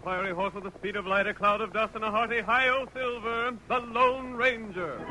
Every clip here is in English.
fiery horse with the speed of light, a cloud of dust, and a hearty hi-yo silver, the Lone Ranger.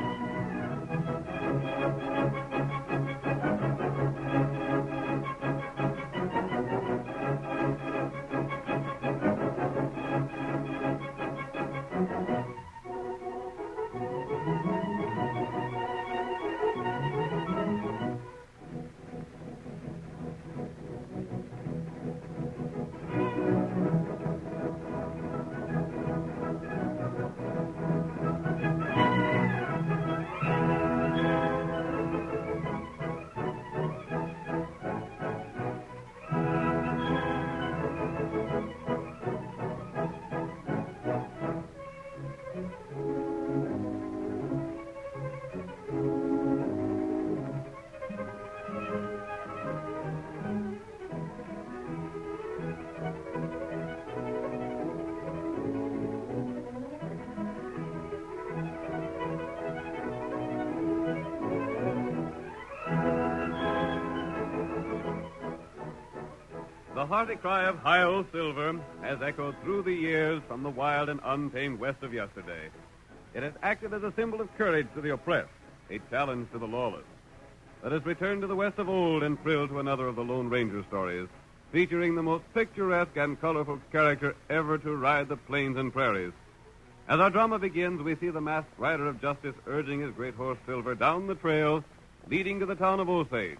The hearty cry of hi-yo silver has echoed through the years from the wild and untamed west of yesterday. It has acted as a symbol of courage to the oppressed, a challenge to the lawless. Let us return to the west of old and thrill to another of the Lone Ranger stories, featuring the most picturesque and colorful character ever to ride the plains and prairies. As our drama begins, we see the masked rider of justice urging his great horse Silver down the trail leading to the town of Osage.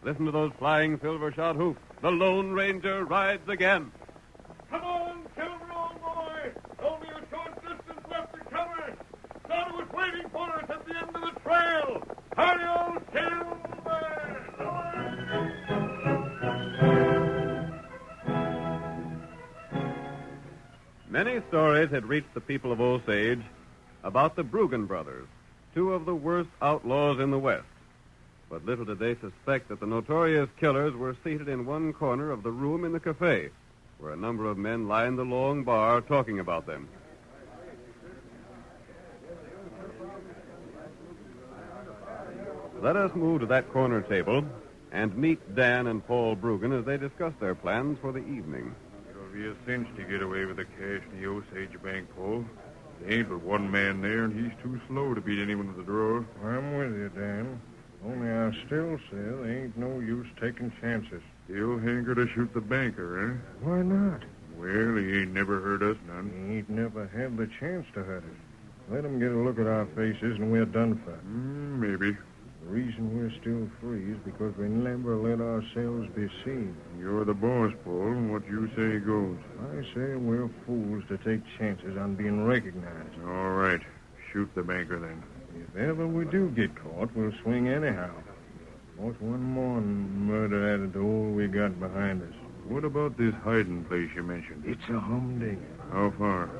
Listen to those flying silver-shod hoofs. The Lone Ranger rides again. Come on, Silver, old boy. Only a short distance left to cover. Tonto is waiting for us at the end of the trail. Hurry, old Silver! Many stories had reached the people of Osage about the Bruggen brothers, two of the worst outlaws in the West. But little did they suspect that the notorious killers were seated in one corner of the room in the cafe, where a number of men lined the long bar talking about them. Let us move to that corner table and meet Dan and Paul Bruggen as they discuss their plans for the evening. It'll be a cinch to get away with the cash in the Osage Bank, Paul. There ain't but one man there, and he's too slow to beat anyone with a draw. I'm with you, Dan. Only I still say there ain't no use taking chances. Still hanker to shoot the banker, eh? Why not? Well, he ain't never hurt us none. He ain't never had the chance to hurt us. Let him get a look at our faces and we're done for. Maybe. The reason we're still free is because we never let ourselves be seen. You're the boss, Paul, and what you say goes. I say we're fools to take chances on being recognized. All right. Shoot the banker, then. If ever we do get caught, we'll swing anyhow. What's one more murder added to all we got behind us? What about this hiding place you mentioned? It's a humdinger. How far?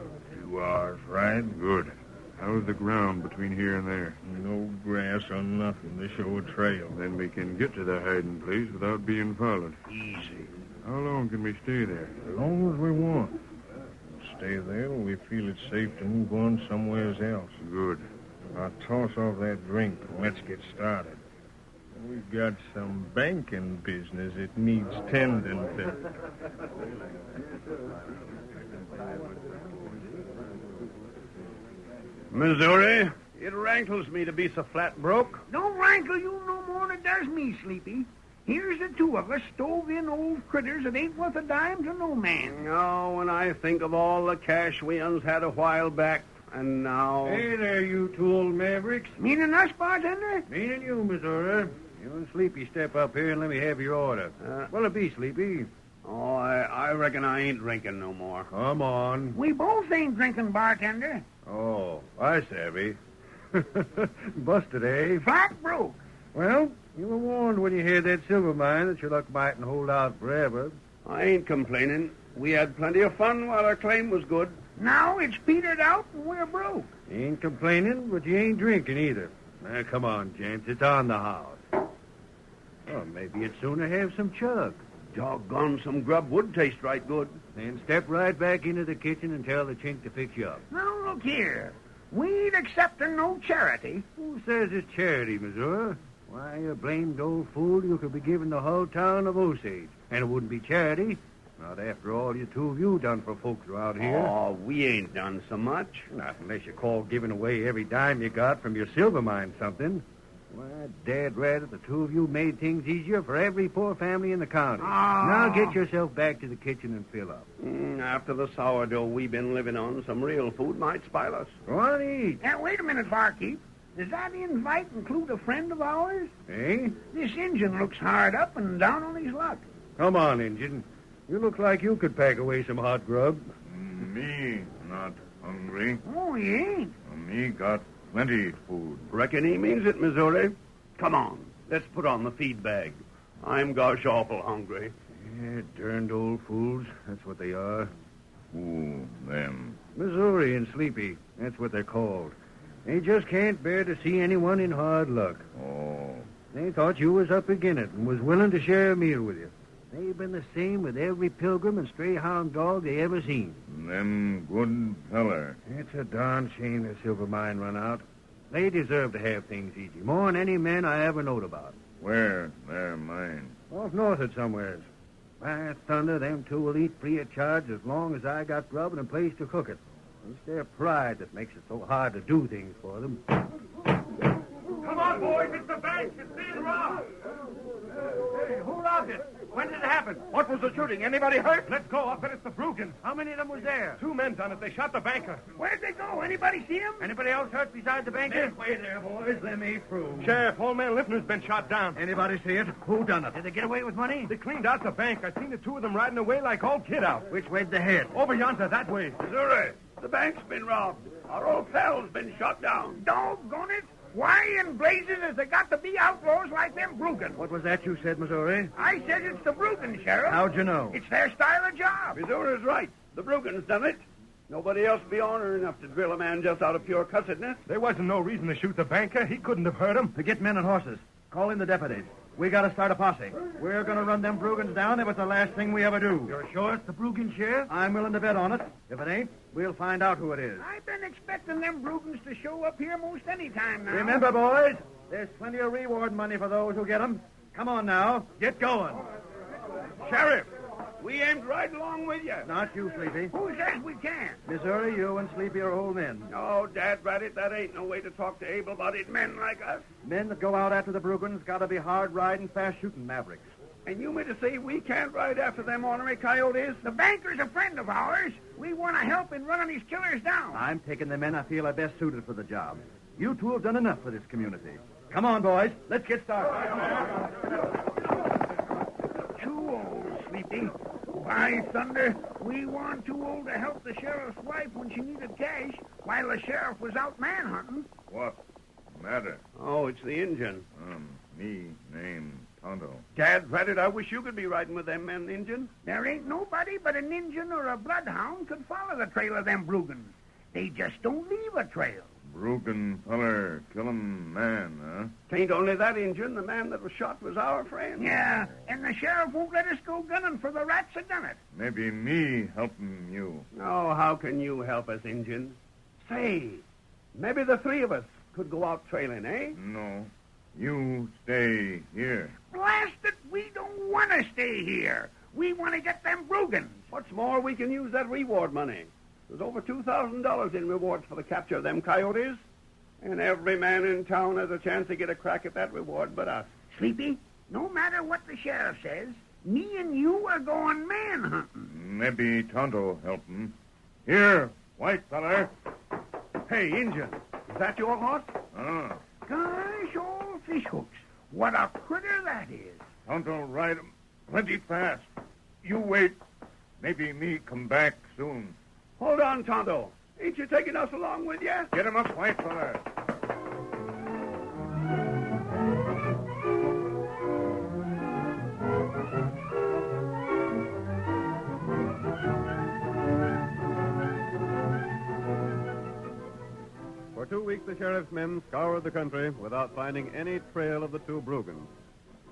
2 hours ride. Good. How's the ground between here and there? No grass or nothing to show a trail. Then we can get to the hiding place without being followed. Easy. How long can we stay there? As long as we want. We'll stay there till we feel it's safe to move on somewhere else. Good. I'll toss off that drink and let's get started. We've got some banking business it needs tending to. Missouri, it rankles me to be so flat broke. Don't rankle you no more than it does me, Sleepy. Here's the two of us stove in old critters that ain't worth a dime to no man. Oh, when I think of all the cash we uns had a while back, and now... Hey there, you two old mavericks. Meaning us, bartender? Meaning you, Missouri. You and Sleepy step up here and let me have your order. What'll it be, Sleepy? Oh, I reckon I ain't drinking no more. Come on. We both ain't drinking, bartender. Oh, I savvy. Busted, eh? Flat broke. Well, you were warned when you heard that silver mine that your luck mightn't hold out forever. I ain't complaining. We had plenty of fun while our claim was good. Now it's petered out and we're broke. You ain't complaining, but you ain't drinking either. Now, come on, gents. It's on the house. Oh, maybe you'd sooner have some chug. Doggone, some grub would taste right good. Then step right back into the kitchen and tell the chink to fix you up. Now, look here. We ain't accepting no charity. Who says it's charity, Missouri? Why, you blamed old fool, you could be giving the whole town of Osage. And it wouldn't be charity. Not after all you two of you done for folks around here. Oh, we ain't done so much. Not unless you call giving away every dime you got from your silver mine something. Why, Dad rather the two of you made things easier for every poor family in the county. Oh. Now get yourself back to the kitchen and fill up. After the sourdough we've been living on, some real food might spoil us. Go on, eat. Now, wait a minute, barkeep. Does that invite include a friend of ours? Eh? This Injun looks hard up and down on his luck. Come on, Injun. You look like you could pack away some hot grub. Me not hungry. Oh, he ain't. Me got plenty food. Reckon he means it, Missouri. Come on, let's put on the feed bag. I'm gosh awful hungry. Yeah, darned old fools. That's what they are. Who, them? Missouri and Sleepy. That's what they're called. They just can't bear to see anyone in hard luck. Oh, They thought you was up agin it and was willing to share a meal with you. They've been the same with every pilgrim and stray hound dog they ever seen. them good feller. It's a darn shame the silver mine run out. They deserve to have things easy, more than any man I ever knowed about. Where? They're mine. Off north'ard somewheres. By thunder, them two will eat free of charge as long as I got grub and a place to cook it. It's their pride that makes it so hard to do things for them. Come on, boys. It's the bank. It's being robbed. Hey, who robbed it? When did it happen? What was the shooting? Anybody hurt? Let's go. I'll bet it's the Brugans. How many of them was there? 2 men done it. They shot the banker. Where'd they go? Anybody see him? Anybody else hurt besides the banker? Wait there, boys. Let me through. Sheriff, Sheriff, old man Liffner's been shot down. Anybody see it? Who done it? Did they get away with money? They cleaned out the bank. I seen the 2 of them riding away like all kid out. Which way'd they head? Over yonder, that way. Missouri, the bank's been robbed. Our old pal's been shot down. Doggone it. Why in blazes has there got to be outlaws like them Brugans? What was that you said, Missouri? I said it's the Brugans, Sheriff. How'd you know? It's their style of job. Missouri's right. The Brugans done it. Nobody else be honor enough to drill a man just out of pure cussedness. There wasn't no reason to shoot the banker. He couldn't have hurt him. To get men and horses. Call in the deputies. We gotta start a posse. We're gonna run them Brugans down if it's the last thing we ever do. You're sure it's the Brugan, Sheriff? I'm willing to bet on it. If it ain't, we'll find out who it is. I've been expecting them Brugans to show up here most any time now. Remember, boys, there's plenty of reward money for those who get them. Come on now, get going. Sheriff, we aimed right along with you. Not you, Sleepy. Who says we can't? Missouri, you and Sleepy are old men. No, Dad Rattit, that ain't no way to talk to able-bodied men like us. Men that go out after the Brugans gotta be hard-riding, fast-shooting mavericks. And you mean to say we can't ride after them ornery coyotes? The banker's a friend of ours. We want to help in running these killers down. I'm taking the men I feel are best suited for the job. You two have done enough for this community. Come on, boys. Let's get started. Too old, Sleepy. By thunder, we weren't too old to help the sheriff's wife when she needed cash while the sheriff was out manhunting. What matter? Oh, it's the Injun. Me name Tonto. Dad Rattit, I wish you could be riding with them men, Injun. There ain't nobody but an Injun or a bloodhound could follow the trail of them Brugans. They just don't leave a trail. Brugan feller, kill 'em man, huh? Tain't only that, Injun. The man that was shot was our friend. Yeah, and the sheriff won't let us go gunning for the rats that done it. Maybe me helping you. Oh, how can you help us, Injun? Say, maybe the 3 of us could go out trailing, eh? No, you stay here. Blast it, we don't want to stay here. We want to get them Brugans. What's more, we can use that reward money. There's over $2,000 in rewards for the capture of them coyotes. And every man in town has a chance to get a crack at that reward but us. Sleepy, no matter what the sheriff says, me and you are going manhunting. Maybe Tonto help 'em. Here, white feller. Hey, Injun, is that your horse? Gosh, old fish hooks. What a critter that is. Tonto ride 'em plenty fast. You wait. Maybe me come back soon. Hold on, Tonto. Ain't you taking us along with you? Get 'em up, white feller. For 2 weeks, the sheriff's men scoured the country without finding any trail of the 2 Brugans.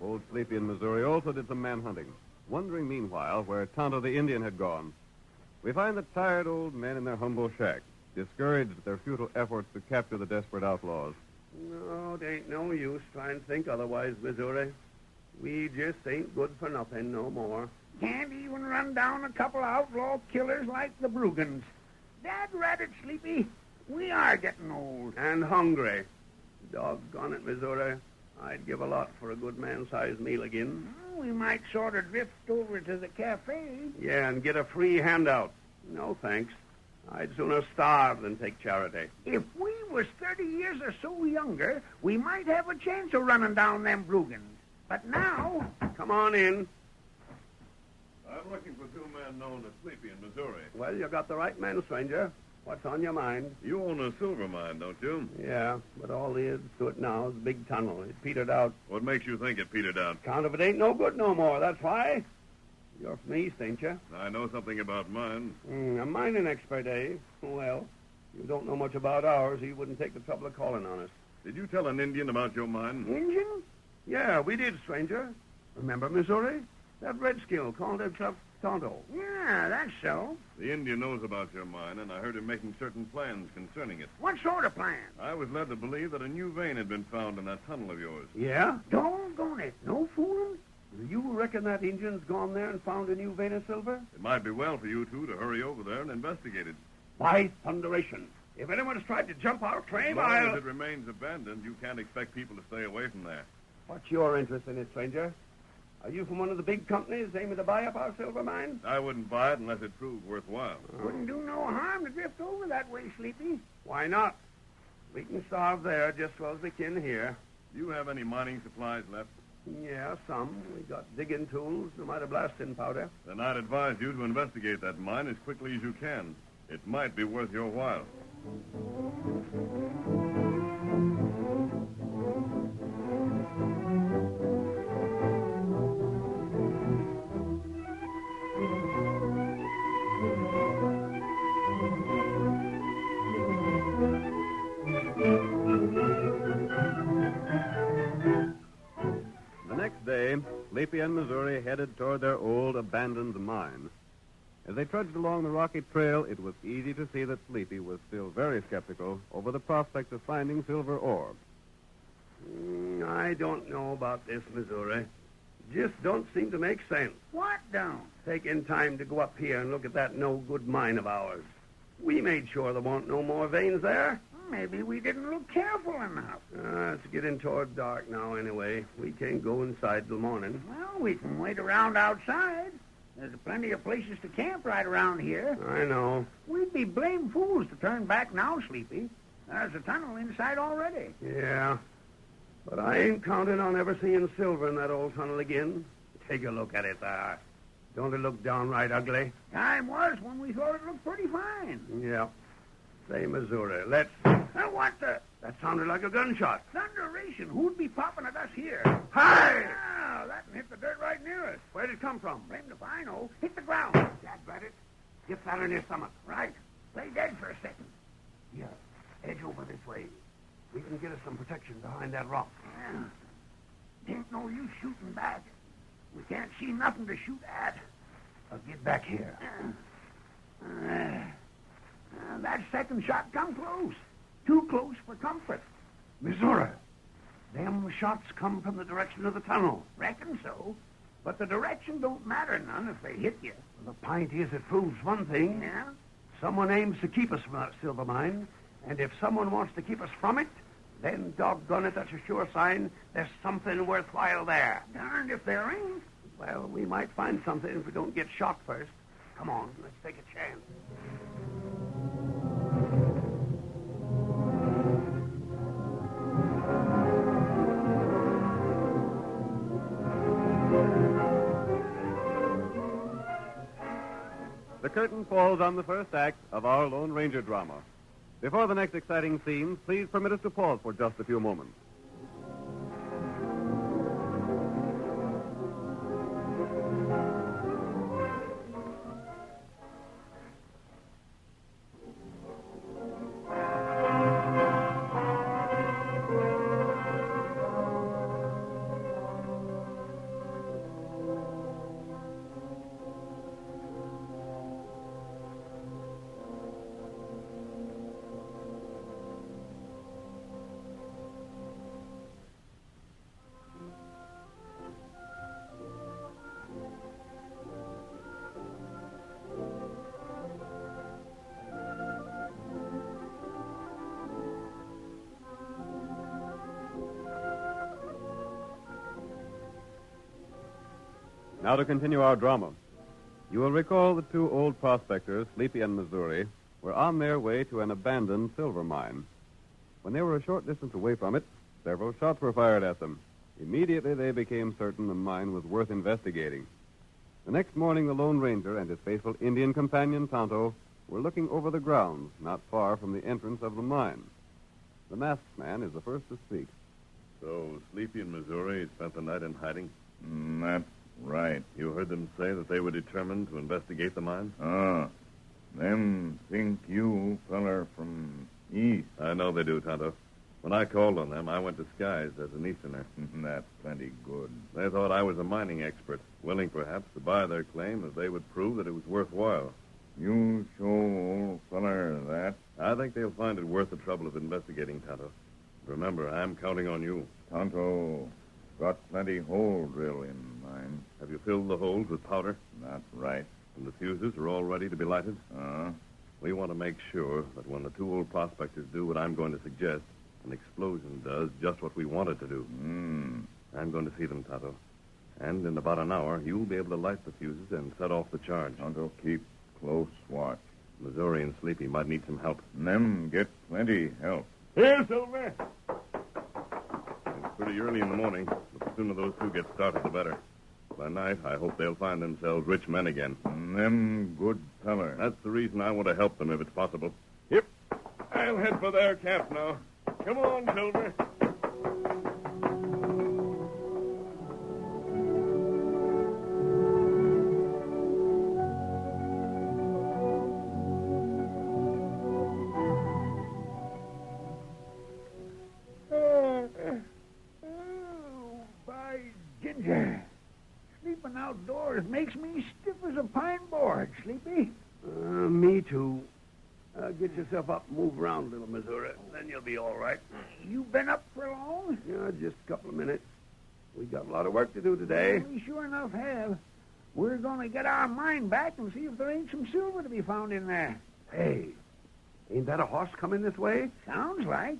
Old Sleepy in Missouri also did some manhunting, wondering meanwhile where Tonto the Indian had gone. We find the tired old men in their humble shack, discouraged at their futile efforts to capture the desperate outlaws. No, it ain't no use trying to think otherwise, Missouri. We just ain't good for nothing no more. Can't even run down a couple outlaw killers like the Brugans. Dad rat it, Sleepy. We are getting old. And hungry. Doggone it, Missouri. I'd give a lot for a good man-sized meal again. We might sort of drift over to the cafe. Yeah, and get a free handout. No, thanks. I'd sooner starve than take charity. If we was 30 years or so younger, we might have a chance of running down them Brugans. But now... Come on in. I'm looking for two men known as Sleepy in Missouri. Well, you got the right man, stranger. What's on your mind? You own a silver mine, don't you? Yeah, but all there is to it now is a big tunnel. It petered out. What makes you think it petered out? Count of it ain't no good no more, that's why. You're from the East, ain't you? I know something about mines. A mining expert, eh? Well, you don't know much about ours. He wouldn't take the trouble of calling on us. Did you tell an Indian about your mine? Injun? Yeah, we did, stranger. Remember, Missouri? That redskin called himself Tonto. Yeah, that's so. The Indian knows about your mine, and I heard him making certain plans concerning it. What sort of plan? I was led to believe that a new vein had been found in that tunnel of yours. Yeah? Doggone it. No fooling? You reckon that Indian's gone there and found a new vein of silver? It might be well for you two to hurry over there and investigate it. By thunderation. If anyone's tried to jump our As claim, long I'll... as it remains abandoned, you can't expect people to stay away from there. What's your interest in it, stranger? Are you from one of the big companies aiming to buy up our silver mine? I wouldn't buy it unless it proved worthwhile. Wouldn't do no harm to drift over that way, Sleepy. Why not? We can starve there just as well as we can here. Do you have any mining supplies left? Yeah, some. We got digging tools, no matter blasting powder. Then I'd advise you to investigate that mine as quickly as you can. It might be worth your while. Sleepy and Missouri headed toward their old abandoned mine. As they trudged along the rocky trail, it was easy to see that Sleepy was still very skeptical over the prospect of finding silver ore. I don't know about this, Missouri. Just don't seem to make sense. What don't? Taking time to go up here and look at that no-good mine of ours. We made sure there weren't no more veins there. Maybe we didn't look careful enough. It's getting toward dark now anyway. We can't go inside till morning. Well, we can wait around outside. There's plenty of places to camp right around here. I know. We'd be blame fools to turn back now, Sleepy. There's a tunnel inside already. Yeah. But I ain't counting on ever seeing silver in that old tunnel again. Take a look at it there. Don't it look downright ugly? Time was when we thought it looked pretty fine. Yeah. Say, Missouri, let's... What the... That sounded like a gunshot. Thunderation. Who'd be popping at us here? Hi! Oh, that hit the dirt right near us. Where did it come from? Blame if I know. Hit the ground. Dad, rat it. Get that in your stomach. Right. Play dead for a second. Yeah. Edge over this way. We can get us some protection behind that rock. Yeah. Ain't no use shooting back. We can't see nothing to shoot at. I'll get back here. That second shot come close. Too close for comfort. Missouri, them shots come from the direction of the tunnel. Reckon so. But the direction don't matter none if they hit you. Well, the pint is it proves one thing. Yeah? Someone aims to keep us from that silver mine. And if someone wants to keep us from it, then doggone it, that's a sure sign there's something worthwhile there. Darned if there ain't. Well, we might find something if we don't get shot first. Come on, let's take a chance. The curtain falls on the first act of our Lone Ranger drama. Before the next exciting scenes, please permit us to pause for just a few moments. Now to continue our drama. You will recall the two old prospectors, Sleepy and Missouri, were on their way to an abandoned silver mine. When they were a short distance away from it, several shots were fired at them. Immediately, they became certain the mine was worth investigating. The next morning, the Lone Ranger and his faithful Indian companion, Tonto, were looking over the grounds not far from the entrance of the mine. The masked man is the first to speak. So, Sleepy and Missouri spent the night in hiding? That's right. You heard them say that they were determined to investigate the mine? Them think you feller from east. I know they do, Tonto. When I called on them, I went disguised as an Easterner. That's plenty good. They thought I was a mining expert, willing perhaps to buy their claim if they would prove that it was worthwhile. You show old feller that. I think they'll find it worth the trouble of investigating, Tonto. Remember, I'm counting on you. Tonto got plenty hole drill in mine. Have you filled the holes with powder? That's right. And the fuses are all ready to be lighted? Uh-huh. We want to make sure that when the two old prospectors do what I'm going to suggest, an explosion does just what we want it to do. I'm going to see them, Tonto. And in about an hour, you'll be able to light the fuses and set off the charge. Tonto, keep close watch. Missouri and Sleepy might need some help. Them get plenty help. Here, Silver. It's pretty early in the morning, but the sooner those two get started, the better. By night, I hope they'll find themselves rich men again. Them good feller. That's the reason I want to help them if it's possible. Yep. I'll head for their camp now. Come on, Silver. By ginger. Sleeping outdoors makes me stiff as a pine board, Sleepy. Me too. Get yourself up and move around a little, Missouri. Then you'll be all right. You been up for long? Yeah, just a couple of minutes. We got a lot of work to do today. We sure enough have. We're going to get our mine back and see if there ain't some silver to be found in there. Hey, ain't that a horse coming this way? Sounds like.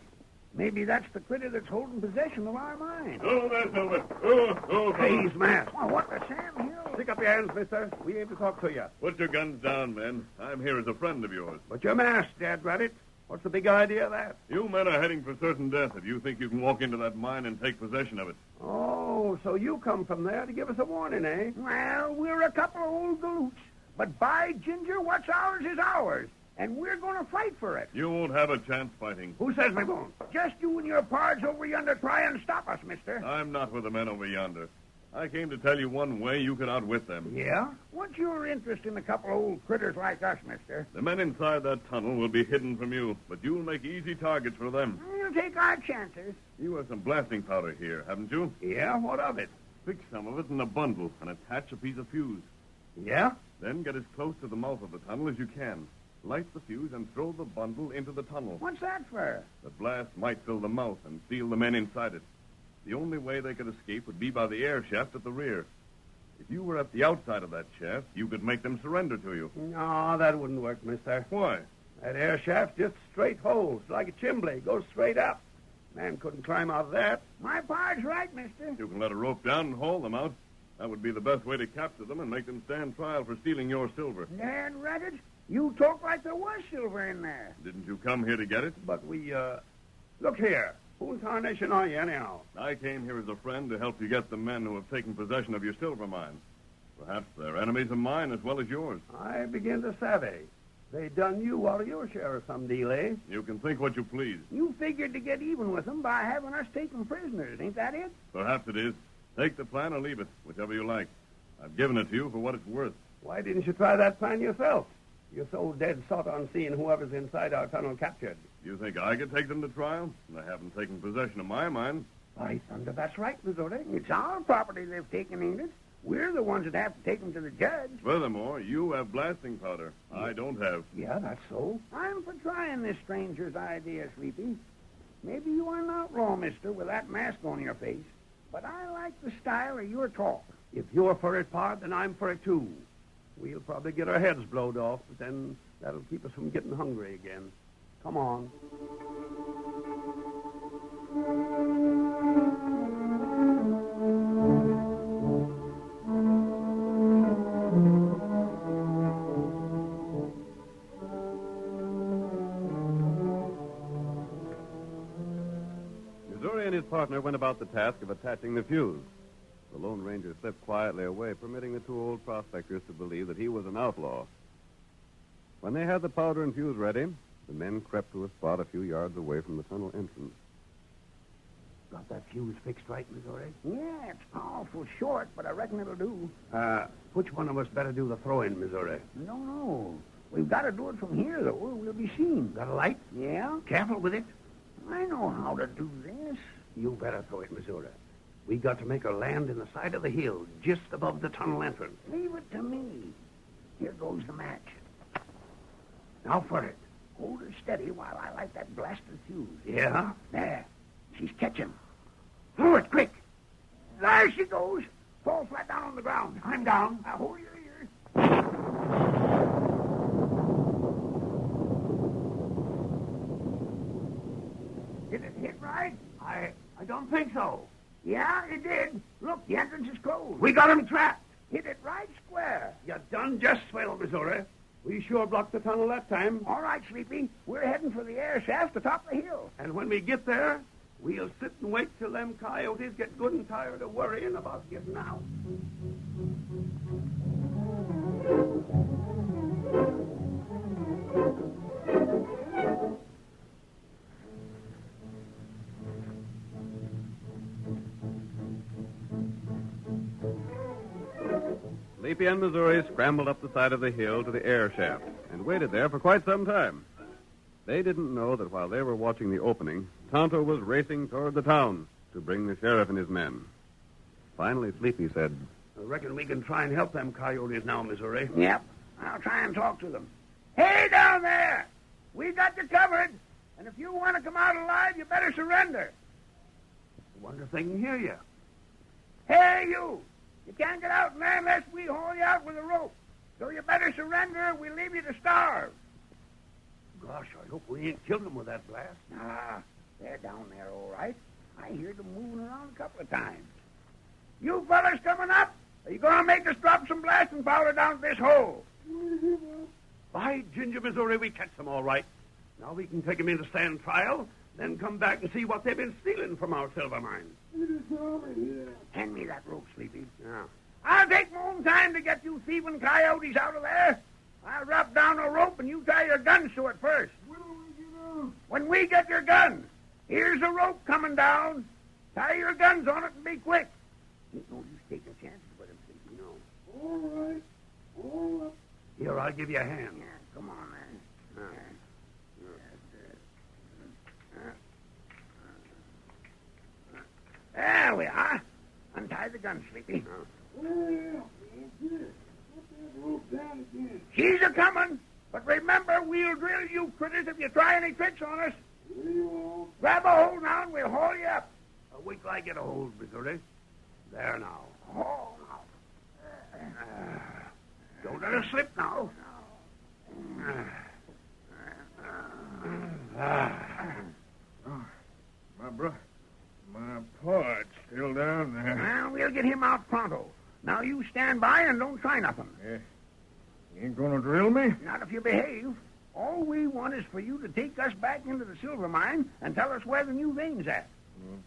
Maybe that's the critter that's holding possession of our mine. Oh, there, Silver. Oh, Hey, he's masked. Well, what the Sam Hill? Stick up your hands, mister. We aim to talk to you. Put your guns down, men. I'm here as a friend of yours. But you're masked, Dad Rabbit. What's the big idea of that? You men are heading for certain death if you think you can walk into that mine and take possession of it. Oh, so you come from there to give us a warning, eh? Well, we're a couple of old galoots. But by ginger, what's ours is ours. And we're going to fight for it. You won't have a chance fighting. Who says we won't? Just you and your pards over yonder try and stop us, mister. I'm not with the men over yonder. I came to tell you one way you could outwit them. Yeah? What's your interest in a couple of old critters like us, mister? The men inside that tunnel will be hidden from you, but you'll make easy targets for them. We'll take our chances. You have some blasting powder here, haven't you? Yeah, what of it? Fix some of it in a bundle and attach a piece of fuse. Yeah? Then get as close to the mouth of the tunnel as you can. Light the fuse and throw the bundle into the tunnel. What's that for? The blast might fill the mouth and seal the men inside it. The only way they could escape would be by the air shaft at the rear. If you were at the outside of that shaft, you could make them surrender to you. No, that wouldn't work, mister. Why? That air shaft just straight holes, like a chimbley. Goes straight up. Man couldn't climb out of that. My pard's right, mister. You can let a rope down and haul them out. That would be the best way to capture them and make them stand trial for stealing your silver. Dad Rabbit, you talk like there was silver in there. Didn't you come here to get it? But we, Look here. Who in tarnation are you, anyhow? I came here as a friend to help you get the men who have taken possession of your silver mine. Perhaps they're enemies of mine as well as yours. I begin to savvy. They done you out of your share of some deal, eh? You can think what you please. You figured to get even with them by having us taken prisoners. Ain't that it? Perhaps it is. Take the plan or leave it, whichever you like. I've given it to you for what it's worth. Why didn't you try that plan yourself? You're so dead set on seeing whoever's inside our tunnel captured. You think I could take them to trial? They haven't taken possession of my mine. By thunder, that's right, Missouri. It's our property they've taken, ain't it? We're the ones that have to take them to the judge. Furthermore, you have blasting powder. I don't have. Yeah, that's so. I'm for trying this stranger's idea, Sleepy. Maybe you are an outlaw, mister, with that mask on your face. But I like the style of your talk. If you're for it, Pard, then I'm for it, too. We'll probably get our heads blowed off, but then that'll keep us from getting hungry again. Come on. partner went about the task of attaching the fuse. The Lone Ranger slipped quietly away, permitting the two old prospectors to believe that he was an outlaw. When they had the powder and fuse ready, the men crept to a spot a few yards away from the tunnel entrance. Got that fuse fixed right, Missouri? Yeah, it's powerful short, but I reckon it'll do. Which one of us better do the throw-in, Missouri? No. We've got to do it from here, though, or we'll be seen. Got a light? Yeah? Careful with it. I know how to do this. You better throw it, Missouri. We got to make her land in the side of the hill, just above the tunnel entrance. Leave it to me. Here goes the match. Now for it. Hold her steady while I light that blasted fuse. Yeah? There. She's catching. Throw it, quick. There she goes. Fall flat down on the ground. I'm down. Now hold your ears. Did it hit right? I don't think so. Yeah, it did. Look, the entrance is closed. We got him trapped. Hit it right square. You done just swell, Missouri. We sure blocked the tunnel that time. All right, Sleepy. We're heading for the air shaft atop the hill. And when we get there, we'll sit and wait till them coyotes get good and tired of worrying about getting out. Sleepy and Missouri scrambled up the side of the hill to the air shaft and waited there for quite some time. They didn't know that while they were watching the opening, Tonto was racing toward the town to bring the sheriff and his men. Finally, Sleepy said, I reckon we can try and help them coyotes now, Missouri. Yep. I'll try and talk to them. Hey, down there! We got you covered. And if you want to come out alive, you better surrender. I wonder if they can hear you. Hey, you! You can't get out in there unless we haul you out with a rope. So you better surrender or we leave you to starve. Gosh, I hope we ain't killed them with that blast. Nah, they're down there all right. I hear them moving around a couple of times. You fellas coming up? Are you going to make us drop some blasting powder down this hole? By ginger, Missouri, we catch them all right. Now we can take them in to stand trial, then come back and see what they've been stealing from our silver mine. Hand me that rope, Sleepy. Yeah. I'll take my own time to get you thieving coyotes out of there. I'll drop down a rope and you tie your guns to it first. When we get your gun, here's a rope coming down. Tie your guns on it and be quick. Ain't no use taking chances with him, Sleepy, no. All right. All right. Here, I'll give you a hand. Yeah, come on, man. There we are. Untie the gun, Sleepy. She's a-coming. But remember, we'll drill you critters if you try any tricks on us. Grab a hold now and we'll haul you up. Wait till I get a hold, Missouri. There now. Oh, Don't let her slip now. My pard's still down there. Well, we'll get him out pronto. Now you stand by and don't try nothing. You ain't gonna drill me? Not if you behave. All we want is for you to take us back into the silver mine and tell us where the new vein's at.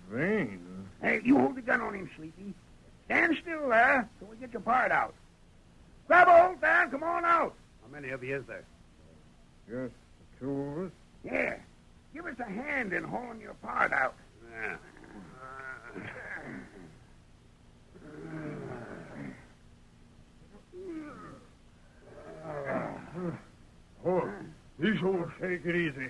Vein? Hey, you hold the gun on him, Sleepy. Stand still there till we get your part out. Grab a hold there and come on out. How many of you is there? Just the two of us? Yeah. Give us a hand in hauling your part out. Yeah. Oh, these holes, take it easy.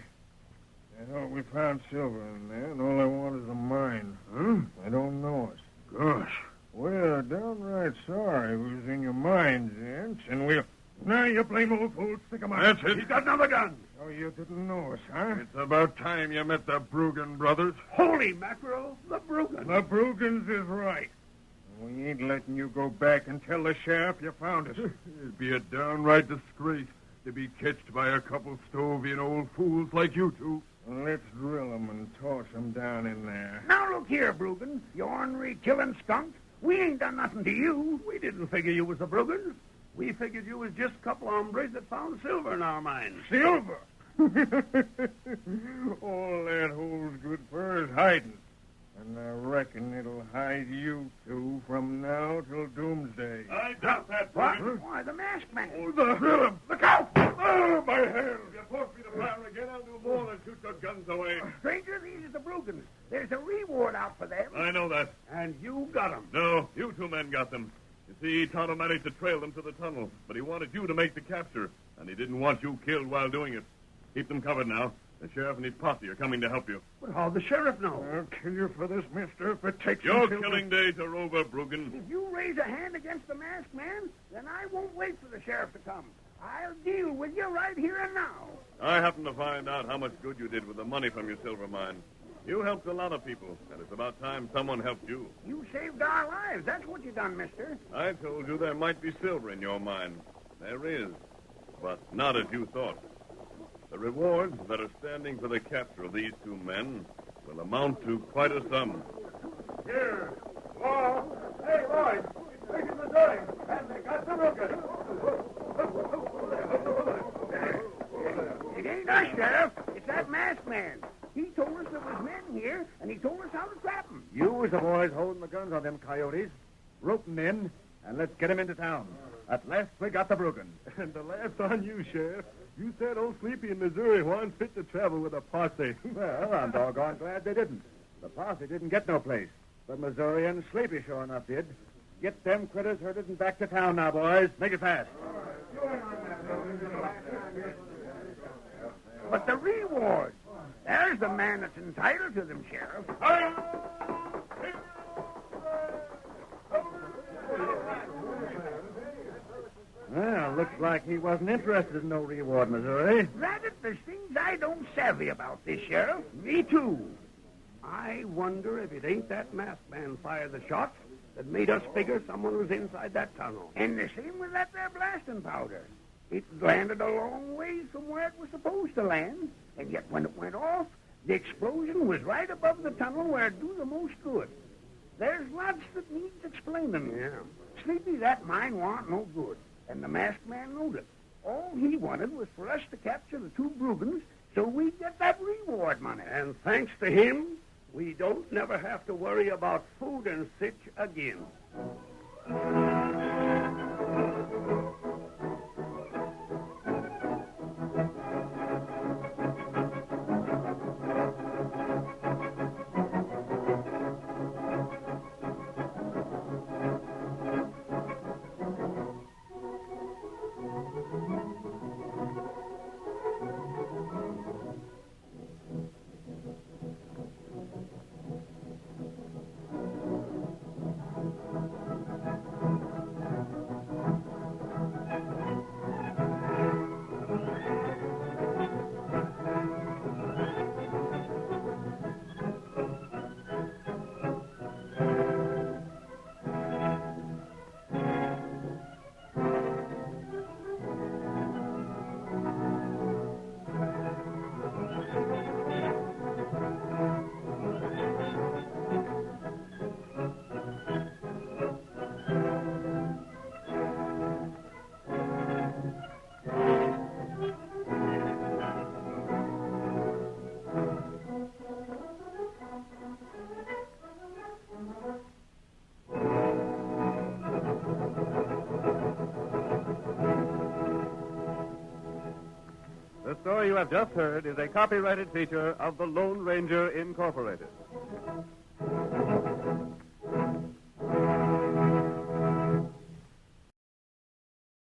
I thought we found silver in there, and all I want is a mine. Huh? I don't know it. Gosh. We're downright sorry we was in your mines, gents, and we'll... Now, you blame old fool, stick 'em out. That's it. He's got another gun. Oh, you didn't know us, huh? It's about time you met the Bruggen brothers. Holy mackerel, the Bruggen. The Bruggins is right. We ain't letting you go back and tell the sheriff you found us. It'd be a downright disgrace to be catched by a couple Stovian old fools like you two. Well, let's drill 'em and toss 'em down in there. Now look here, Bruggen, you ornery killing skunk. We ain't done nothing to you. We didn't figure you was the Bruggen. We figured you was just a couple of hombres that found silver in our mines. Silver? All that hole's good for is hiding. And I reckon it'll hide you two from now till doomsday. I doubt that, What? Brogan. Why, the masked man. Oh, the hell! Look out! Oh, my hand. If you force me to fire again, I'll do more than shoot your guns away. Stranger, these are the Brugans. There's a reward out for them. I know that. And you got 'em. No, you two men got them. You see, Tonto managed to trail them to the tunnel, but he wanted you to make the capture, and he didn't want you killed while doing it. Keep them covered now. The sheriff and his posse are coming to help you. But how'd the sheriff know? I'll kill you for this, mister, if it takes Your until killing days are over, Brogan. If you raise a hand against the masked man, then I won't wait for the sheriff to come. I'll deal with you right here and now. I happened to find out how much good you did with the money from your silver mine. You helped a lot of people, and it's about time someone helped you. You saved our lives. That's what you done, mister. I told you there might be silver in your mine. There is, but not as you thought. The rewards that are standing for the capture of these two men will amount to quite a sum. Here. Law. Hey, boys. This is Missouri. And they got the Brugans. It ain't us, Sheriff. It's that masked man. He told us there was men here, and he told us how to trap them. You as the boys holding the guns on them coyotes. Rope them in, and let's get them into town. At last, we got the Brugans. And the laugh's on you, Sheriff. You said old Sleepy in Missouri wasn't fit to travel with a posse. Well, I'm doggone glad they didn't. The posse didn't get no place. But Missouri and Sleepy sure enough did. Get them critters herded and back to town now, boys. Make it fast. But the reward. There's the man that's entitled to them, Sheriff. Well, looks like he wasn't interested in no reward, Missouri. Rabbit, there's things I don't savvy about this, Sheriff. Me too. I wonder if it ain't that masked man fired the shots that made us figure someone was inside that tunnel. And the same with that there blasting powder. It landed a long ways from where it was supposed to land, and yet when it went off, the explosion was right above the tunnel where it do the most good. There's lots that needs explaining. Yeah. Sleepy, that mine warn't no good, and the masked man knowed it. All he wanted was for us to capture the two Brugans so we'd get that reward money. And thanks to him, we don't never have to worry about food and sich again. The story you have just heard is a copyrighted feature of the Lone Ranger Incorporated.